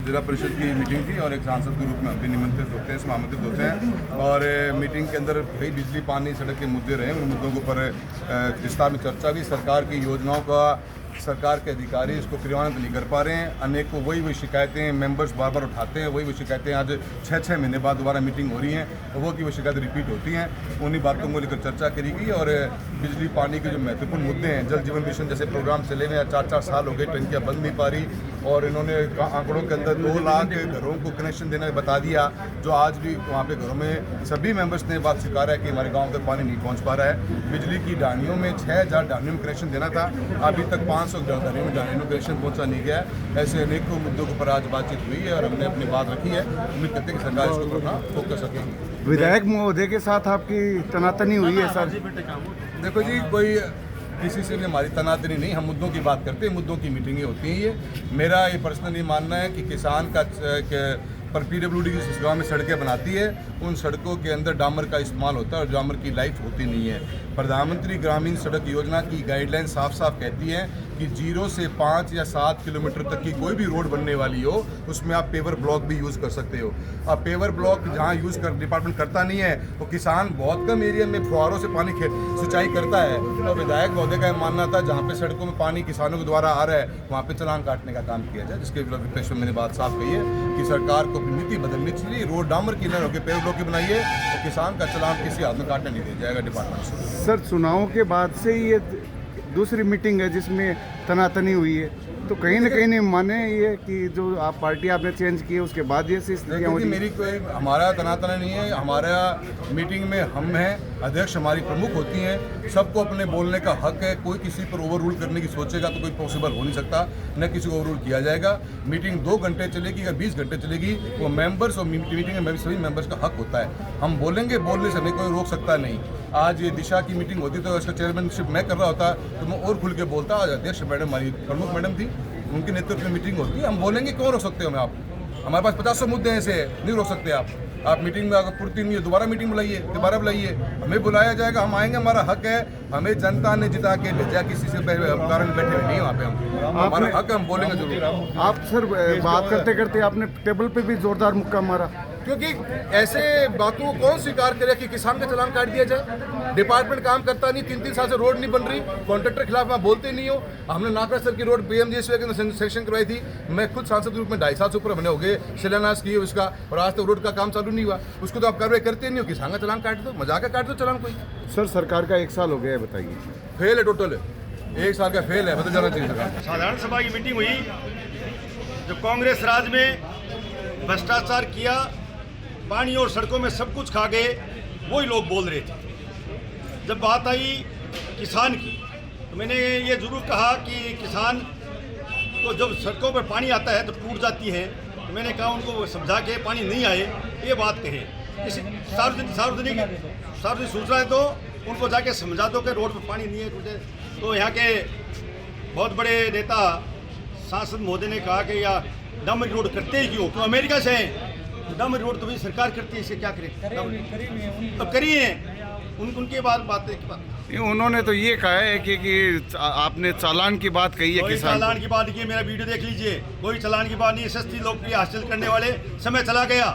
जिला परिषद की मीटिंग थी और एक सांसद के रूप में हम भी निमंत्रित होते हैं, इसमें आमंत्रित होते हैं। और मीटिंग के अंदर कई बिजली पानी सड़क के मुद्दे रहे, उन मुद्दों के ऊपर विस्तार में चर्चा भी। सरकार की योजनाओं का सरकार के अधिकारी इसको क्रियान्वित नहीं कर पा रहे हैं। अनेकों वही शिकायतें मेंबर्स बार बार उठाते हैं, वही शिकायतें आज 6 महीने बाद दोबारा मीटिंग हो रही हैं, तो वो की वो शिकायतें रिपीट होती हैं। उन्हीं बातों को लेकर चर्चा करी गई और बिजली पानी के जो महत्वपूर्ण मुद्दे हैं, जल जीवन मिशन जैसे प्रोग्राम चले हुए हैं, 4 साल हो गए, टंकियाँ बंद नहीं पा रही। और इन्होंने आंकड़ों के अंदर 2 लाख घरों को कनेक्शन देना बता दिया, जो आज भी वहाँ पे घरों में सभी मेंबर्स ने बात स्वीकारा है कि हमारे गाँव तक पानी नहीं पहुँच पा रहा है। बिजली की डानियों में 6000 डानियों में कनेक्शन देना था, अभी तक 500 डानियों में कनेक्शन पहुँचा नहीं गया। ऐसे अनेकों मुद्दों के ऊपर आज बातचीत हुई है और हमने अपनी बात रखी है। उम्मीद करते हैं कि सरकार इसको अपना फोकस रखेगी। विधायक महोदय के साथ आपकी तनातनी हुई है सर? देखो जी, कोई किसी से भी हमारी तनातनी नहीं, हम मुद्दों की बात करते हैं, मुद्दों की मीटिंगें होती हैं। ये मेरा ये पर्सनली मानना है कि किसान का पर पीडब्ल्यूडी जिस गाँव में सड़कें बनाती है, उन सड़कों के अंदर डामर का इस्तेमाल होता है और डामर की लाइफ होती नहीं है। प्रधानमंत्री ग्रामीण सड़क योजना की गाइडलाइन साफ साफ कहती है कि 0 से 5 या 7 किलोमीटर तक की कोई भी रोड बनने वाली हो, उसमें आप पेवर ब्लॉक भी यूज़ कर सकते हो। अब पेवर ब्लॉक जहाँ यूज़ कर डिपार्टमेंट करता नहीं है, वो किसान बहुत कम एरिया में फुहारों से पानी सिंचाई करता है। तो विधायक महोदय का मानना था जहाँ पे सड़कों में पानी किसानों के द्वारा आ रहा है, वहाँ पे चालान काटने का काम किया जाए, जिसके विपक्ष में मैंने बात साफ कही है कि सरकार को अपनी नीति बदलनी चाहिए। रोड डामर की न होकर पेवर ब्लॉक की बनाइए, तो किसान का चालान किसी हाथ में काटने नहीं दिया जाएगा डिपार्टमेंट से। सर, चुनाव के बाद से ये दूसरी मीटिंग है जिसमें तनातनी हुई है, तो कहीं ना कहीं नहीं माने ये कि जो आप पार्टी आपने चेंज की है उसके बाद ये स्थितियाँ होती? मेरी कोई हमारा तनातना नहीं है। हमारा मीटिंग में हम हैं, अध्यक्ष हमारी प्रमुख होती हैं, सबको अपने बोलने का हक है। कोई किसी पर ओवर रूल करने की सोचेगा तो कोई पॉसिबल हो नहीं सकता, न किसी को ओवर रूल किया जाएगा। मीटिंग 2 घंटे चलेगी या 20 घंटे चलेगी, वो मेंबर्स और मीटिंग में सभी मेंबर्स का हक होता है। हम बोलेंगे, बोलने से हमें कोई रोक सकता नहीं। आज ये दिशा की मीटिंग होती तो इसका चेयरमैनशिप मैं कर रहा होता तो मैं और खुल के बोलता। आज अध्यक्ष मैडम हमारी प्रमुख मैडम थी, उनके नेतृत्व में मीटिंग होती है। हम बोलेंगे, क्यों रोक सकते हो हमें आप? हमारे पास 50 मुद्दे ऐसे नहीं रोक सकते आप मीटिंग में अगर पूर्ति नहीं है, दोबारा मीटिंग बुलाइए, दोबारा बुलाइए, हमें बुलाया जाएगा, हम आएंगे, हमारा हक है। हमें जनता ने जिता के भेजा, किसी से कारण बैठे हुए नहीं वहाँ पे हम, हमारा हक है, हम बोलेंगे जरूर। आप सर बात करते करते आपने टेबल पे भी जोरदार मुक्का मारा, क्योंकि ऐसे बातों को कौन स्वीकार करे कि किसान का चालान काट दिया जाए? डिपार्टमेंट काम करता नहीं, 3 साल से रोड नहीं बन रही, कॉन्ट्रैक्टर के खिलाफ आप बोलते नहीं हो। हमने नाकरा सर की रोड पीएमजीएसवाई के अंदर सेक्शन करवाई थी, मैं खुद सांसद के रूप में 2.5 साल से ऊपर हमने हो गए शिलान्यास किए उसका, और आज तक रोड का काम चालू नहीं हुआ। उसको तो आप कार्रवाई करते नहीं हो, किसान का चालान काट दो, मजाक का काट दो चालान कोई। सर सरकार का 1 साल हो गया है, बताइए। फेल है, टोटल 1 साल का फेल है, बदल जाना चाहिए सरकार। साधारण सभा की मीटिंग हुई, जो कांग्रेस राज में भ्रष्टाचार किया, पानी और सड़कों में सब कुछ खा गए, वही लोग बोल रहे थे। जब बात आई किसान की, तो मैंने ये जरूर कहा कि किसान को जब सड़कों पर पानी आता है तो टूट जाती है, तो मैंने कहा उनको समझा के पानी नहीं आए ये बात कहे। इसी सार्वजनिक सूचना है तो उनको जाके समझा दो कि रोड पर पानी नहीं है टूटे। तो यहाँ के बहुत बड़े नेता सांसद महोदय ने कहा कि या डामर रोड करते ही क्यों अमेरिका से हैं, डामर रोड तो भी सरकार करती है, इसे क्या करें? तो करिए, उनके बाद बातें उन्होंने तो ये कहा है कि आपने चालान की बात कही है। कोई चालान की बात की, मेरा वीडियो देख लीजिए, कोई चालान की बात नहीं। सस्ती लोकप्रिय हासिल करने वाले समय चला गया।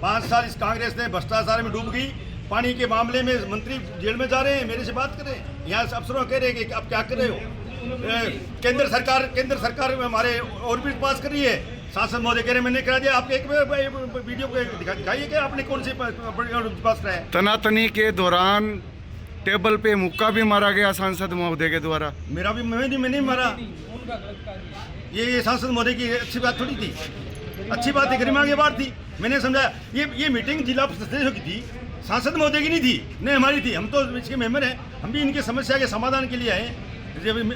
5 साल इस कांग्रेस ने भ्रष्टाचार में डूब गई। पानी के मामले में मंत्री जेल में जा रहे हैं, मेरे से बात कर रहे हैं, यहाँ से अफसरों कह रहे हैं कि आप क्या कर रहे हो। केंद्र सरकार में हमारे और भी पास कर रही है। सांसद महोदय कह रहे मैंने करा दिया, आप एक वीडियो दिखाइए कि आपने कौन से पास कराया। तनातनी के दौरान टेबल पे मुक्का भी मारा गया सांसद महोदय के द्वारा। मेरा भी मैं नहीं मारा। ये सांसद महोदय की अच्छी बात थोड़ी थी, अच्छी बात है, गरिमा की बात थी। मैंने समझाया ये मीटिंग जिला सदस्यों की थी, सांसद महोदय की नहीं थी, नहीं हमारी थी। हम तो इसके मेंबर हैं, हम भी इनकी समस्या के समाधान के लिए आए।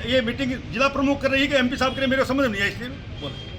ये मीटिंग जिला प्रमुख कर रही है कि एमपी साहब करें, मेरे समझ में नहीं आया, इसलिए बोला।